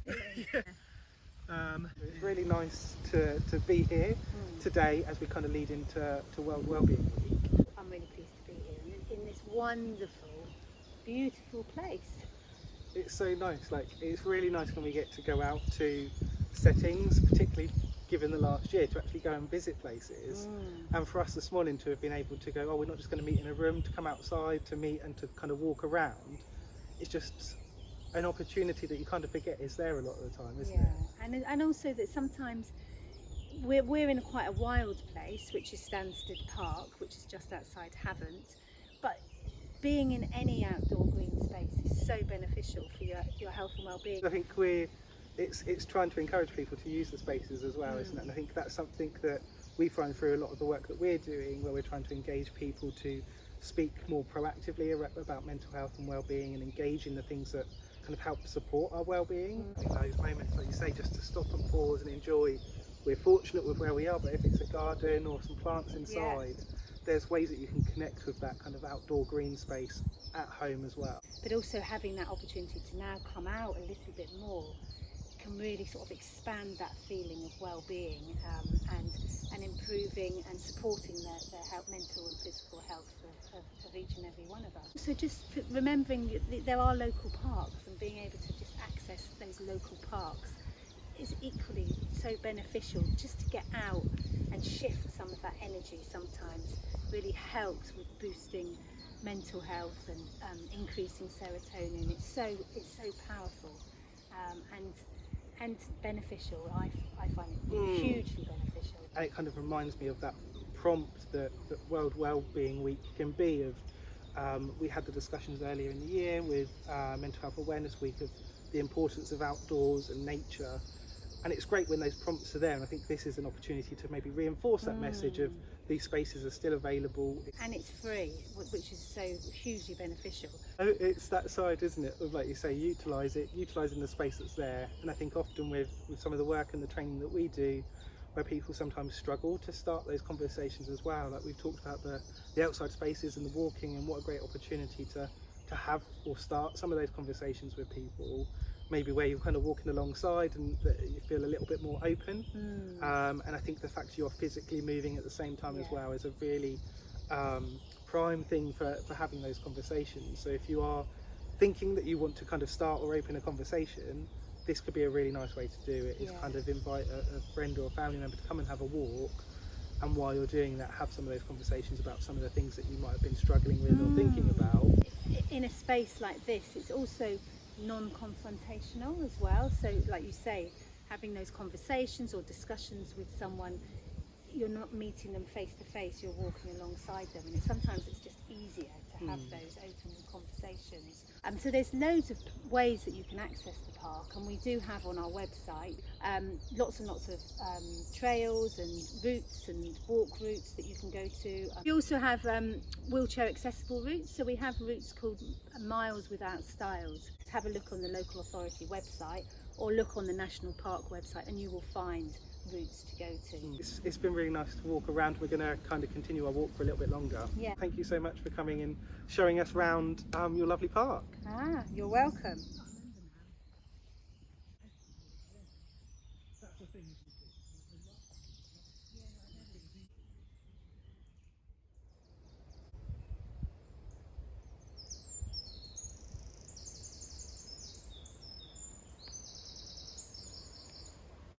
Yeah. It's really nice to be here today as we kind of lead into World Wellbeing Week. I'm really pleased to be here in this wonderful, beautiful place. It's so nice, like it's really nice when we get to go out to settings, particularly given the last year, to actually go and visit places. And for us this morning to have been able to go, oh, we're not just going to meet in a room, to come outside, to meet and to kind of walk around, it's just an opportunity that you kind of forget is there a lot of the time, isn't it? And also that sometimes we're in quite a wild place, which is Stansted Park, which is just outside Havant, but being in any outdoor green space is so beneficial for your health and well-being. I think it's trying to encourage people to use the spaces as well, isn't it? And I think that's something that we find through a lot of the work that we're doing, where we're trying to engage people to speak more proactively about mental health and well-being and engage in the things that kind of help support our well-being. In those moments, like you say, just to stop and pause and enjoy. We're fortunate with where we are, but if it's a garden or some plants inside, there's ways that you can connect with that kind of outdoor green space at home as well. But also having that opportunity to now come out a little bit more can really sort of expand that feeling of well-being and improving and supporting the health, mental and physical health of each and every one of us. So just remembering that there are local parks, and being able to just access those local parks is equally so beneficial. Just to get out and shift some of that energy sometimes really helps with boosting mental health and increasing serotonin. It's so powerful and beneficial. I find it hugely beneficial. And it kind of reminds me of that prompt that World Wellbeing Week can be of. We had the discussions earlier in the year with Mental Health Awareness Week of the importance of outdoors and nature, and it's great when those prompts are there, and I think this is an opportunity to maybe reinforce that message of these spaces are still available. And it's free, which is so hugely beneficial. It's that side, isn't it, of, like you say, utilising the space that's there. And I think often with some of the work and the training that we do, where people sometimes struggle to start those conversations as well. Like we've talked about the outside spaces and the walking, and what a great opportunity to have or start some of those conversations with people, maybe where you're kind of walking alongside and that you feel a little bit more open. And I think the fact you're physically moving at the same time as well is a really prime thing for having those conversations. So if you are thinking that you want to kind of start or open a conversation, this could be a really nice way to do it. Is kind of invite a friend or a family member to come and have a walk, and while you're doing that, have some of those conversations about some of the things that you might have been struggling with or thinking about. In a space like this, it's also non-confrontational as well. So like you say, having those conversations or discussions with someone, you're not meeting them face to face, you're walking alongside them, and sometimes it's just easier to have those open conversations. So there's loads of ways that you can access the park, and we do have on our website lots and lots of trails and routes and walk routes that you can go to. We also have wheelchair accessible routes, so we have routes called Miles Without Styles. Have a look on the local authority website or look on the National Park website, and you will find routes to go to. It's been really nice to walk around. We're going to kind of continue our walk for a little bit longer. Yeah. Thank you so much for coming and showing us around your lovely park. You're welcome.